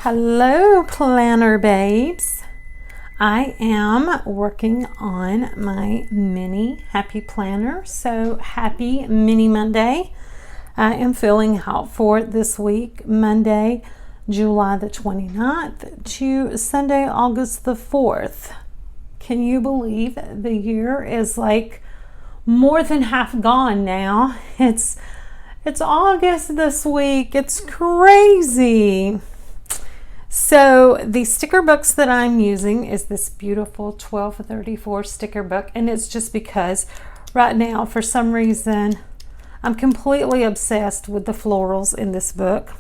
Hello, planner babes. I am working on my mini happy planner. So happy mini Monday. I am filling out for this week, Monday, July the 29th to Sunday, August the 4th. Can you believe the year is like more than half gone now? It's August this week. It's crazy. So the sticker books that I'm using is this beautiful 1234 sticker book, and it's just because right now for some reason I'm completely obsessed with the florals in this book.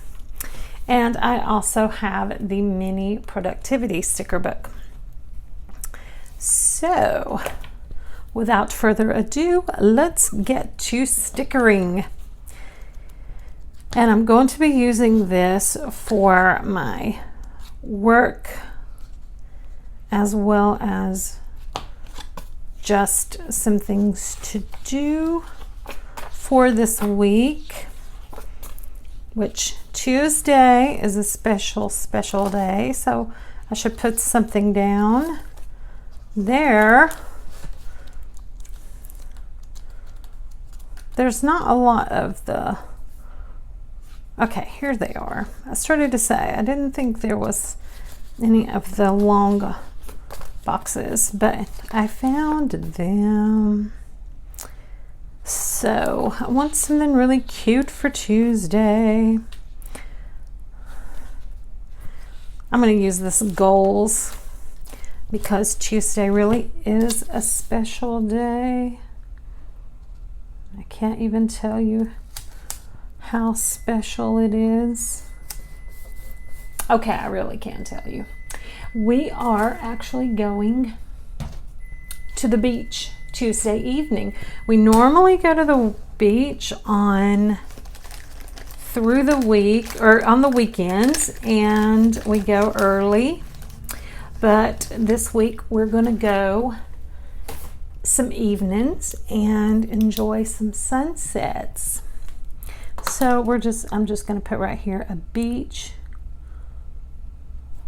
And I also have the mini productivity sticker book. So without further ado, let's get to stickering. And I'm going to be using this for my work as well as just some things to do for this week, which Tuesday is a special day, so I should put something down there. There's not a lot of the okay, here they are. I started to say I didn't think there was any of the long boxes, but I found them. So I want something really cute for Tuesday. I'm going to use this goals because Tuesday really is a special day. I can't even tell you how special it is. Okay, I really can tell you. We are actually going to the beach Tuesday evening. We normally go to the beach through the week or on the weekends, and we go early. But this week we're going to go some evenings and enjoy some sunsets. So I'm just going to put right here a beach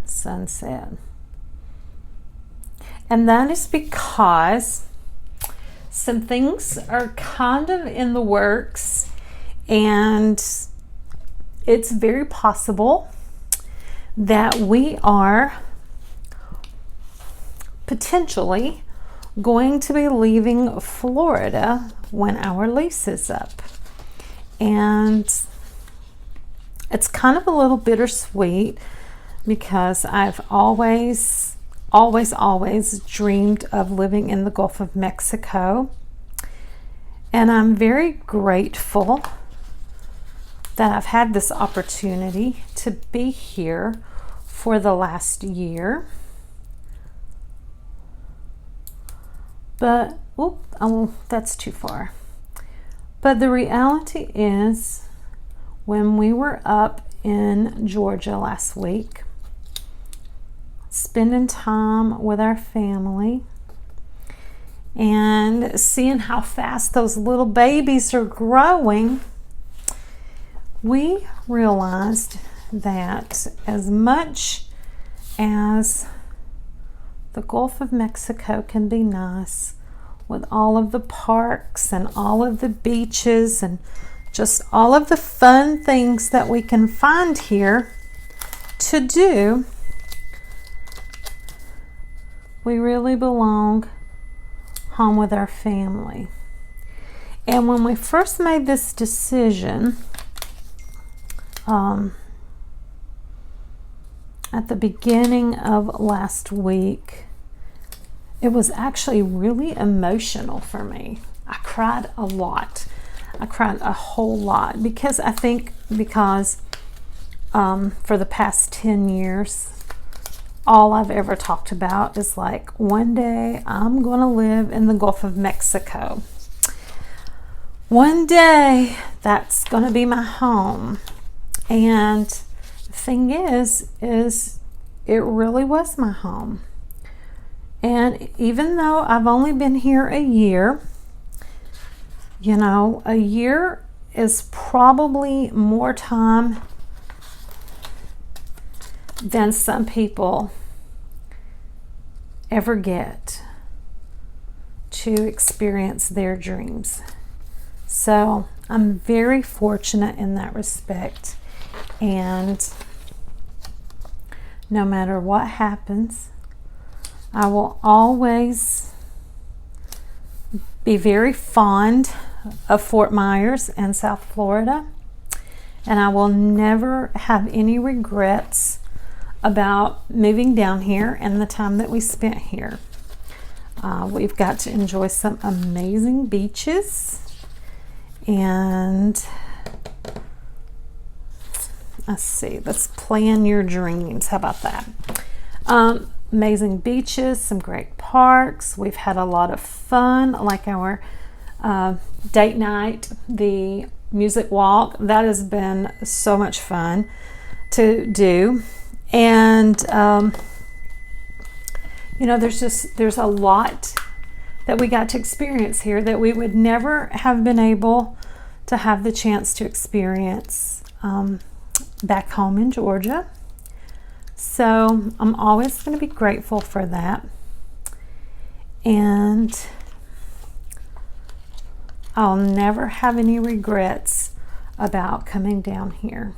sunset. And that is because some things are kind of in the works, and it's very possible that we are potentially going to be leaving Florida when our lease is up. And it's kind of a little bittersweet because I've always dreamed of living in the Gulf of Mexico. And I'm very grateful that I've had this opportunity to be here for the last year. But, that's too far. But the reality is, when we were up in Georgia last week, spending time with our family and seeing how fast those little babies are growing, we realized that as much as the Gulf of Mexico can be nice, with all of the parks and all of the beaches and just all of the fun things that we can find here to do, we really belong home with our family. And when we first made this decision, at the beginning of last week, it was actually really emotional for me. I cried a lot. I cried a whole lot because for the past 10 years, all I've ever talked about is like, one day I'm going to live in the Gulf of Mexico. One day that's going to be my home. And the thing is it really was my home. And even though I've only been here a year, a year is probably more time than some people ever get to experience their dreams. So I'm very fortunate in that respect, and no matter what happens, I will always be very fond of Fort Myers and South Florida, and I will never have any regrets about moving down here and the time that we spent here. We've got to enjoy some amazing beaches, and let's plan your dreams. How about that? Amazing beaches, some great parks. We've had a lot of fun, like our date night, the music walk. That has been so much fun to do. And there's a lot that we got to experience here that we would never have been able to have the chance to experience back home in Georgia. So I'm always going to be grateful for that, and I'll never have any regrets about coming down here,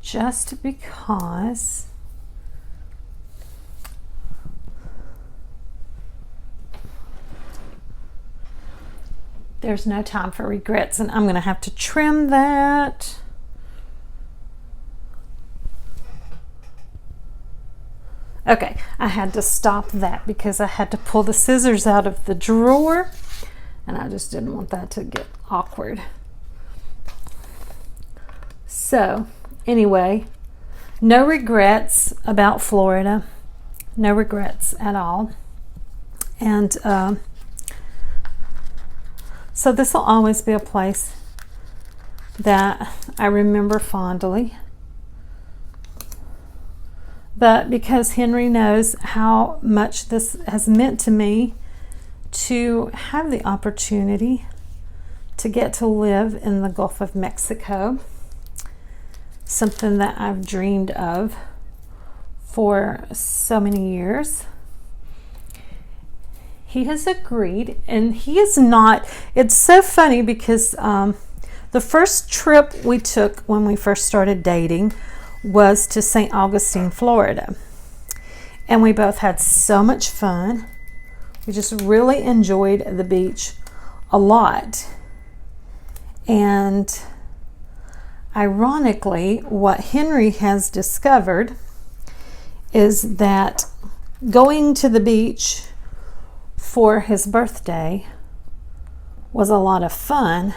just because there's no time for regrets. And I'm going to have to trim that. Okay, I had to stop that because I had to pull the scissors out of the drawer, and I just didn't want that to get awkward. So anyway, no regrets about Florida, no regrets at all. And so this will always be a place that I remember fondly. But because Henry knows how much this has meant to me to have the opportunity to get to live in the Gulf of Mexico, something that I've dreamed of for so many years, he has agreed. And he is not, it's so funny because the first trip we took when we first started dating was to St. Augustine, Florida. And we both had so much fun. We just really enjoyed the beach a lot. And ironically, what Henry has discovered is that going to the beach for his birthday was a lot of fun,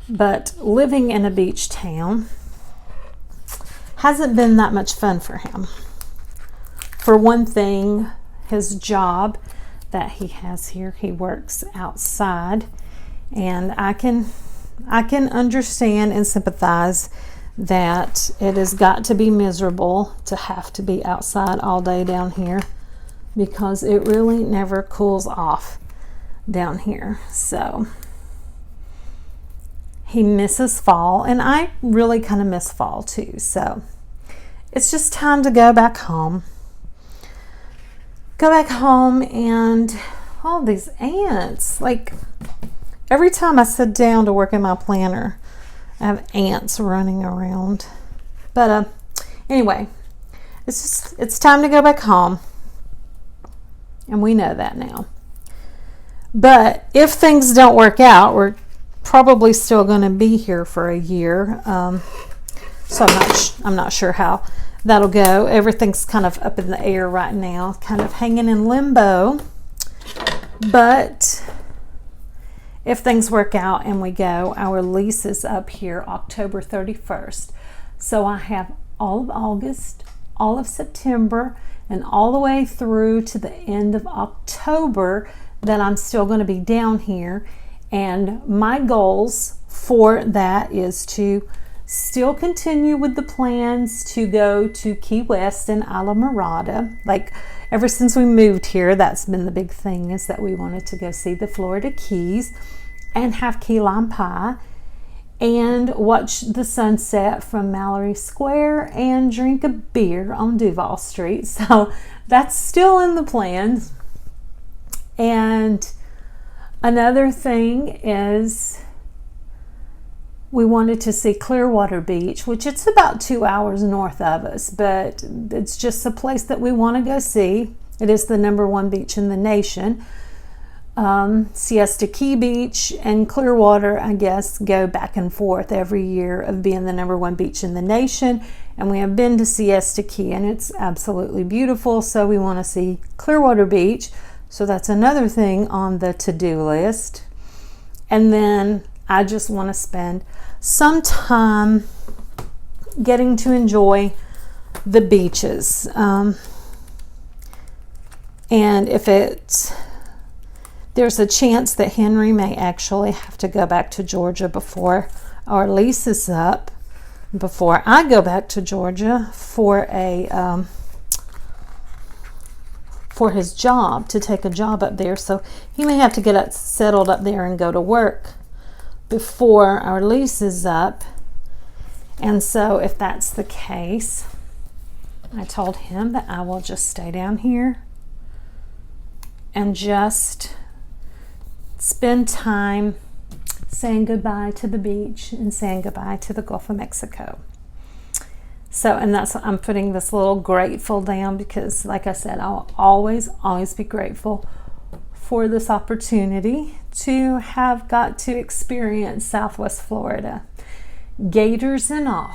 but living in a beach town hasn't been that much fun for him. For one thing, his job that he has here, he works outside, and I can understand and sympathize that it has got to be miserable to have to be outside all day down here, because it really never cools off down here. So he misses fall, and I really kind of miss fall too. So it's just time to go back home. Go back home, and all these ants. Like, every time I sit down to work in my planner, I have ants running around. But anyway, it's time to go back home. And we know that now. But if things don't work out, we're probably still going to be here for a year. So I'm not sure how that'll go. Everything's kind of up in the air right now, kind of hanging in limbo. But if things work out and we go, our lease is up here October 31st. So I have all of August, all of September, and all the way through to the end of October that I'm still going to be down here. And my goals for that is to still continue with the plans to go to Key West and Isla Mirada. Like, ever since we moved here, that's been the big thing, is that we wanted to go see the Florida Keys and have key lime pie. and watch the sunset from Mallory Square and drink a beer on Duval Street. So that's still in the plans. And another thing is we wanted to see Clearwater Beach, which it's about 2 hours north of us, but it's just a place that we want to go see. It is the #1 beach in the nation. Siesta Key Beach and Clearwater, I guess, go back and forth every year of being the #1 beach in the nation. And we have been to Siesta Key and it's absolutely beautiful. So we want to see Clearwater Beach. So that's another thing on the to-do list. And then I just want to spend some time getting to enjoy the beaches. And if there's a chance that Henry may actually have to go back to Georgia before our lease is up, before I go back to Georgia for his job, to take a job up there. So he may have to get settled up there and go to work before our lease is up. And so if that's the case, I told him that I will just stay down here and just spend time saying goodbye to the beach and saying goodbye to the Gulf of Mexico. So, and that's, I'm putting this little grateful down because, like I said, I'll always be grateful for this opportunity to have got to experience Southwest Florida, gators and all,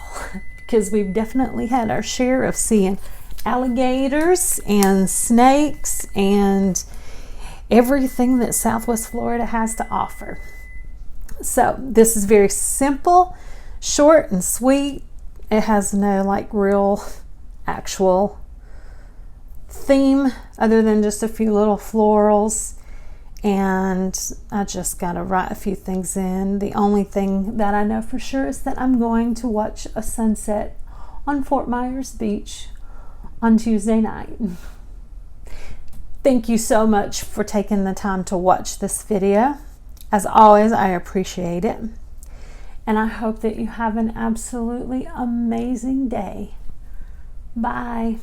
because we've definitely had our share of seeing alligators and snakes and everything that Southwest Florida has to offer. So this is very simple, short and sweet. It has no like real actual theme other than just a few little florals, and I just got to write a few things in. The only thing that I know for sure is that I'm going to watch a sunset on Fort Myers Beach on Tuesday night. Thank you so much for taking the time to watch this video. As always, I appreciate it. And I hope that you have an absolutely amazing day. Bye.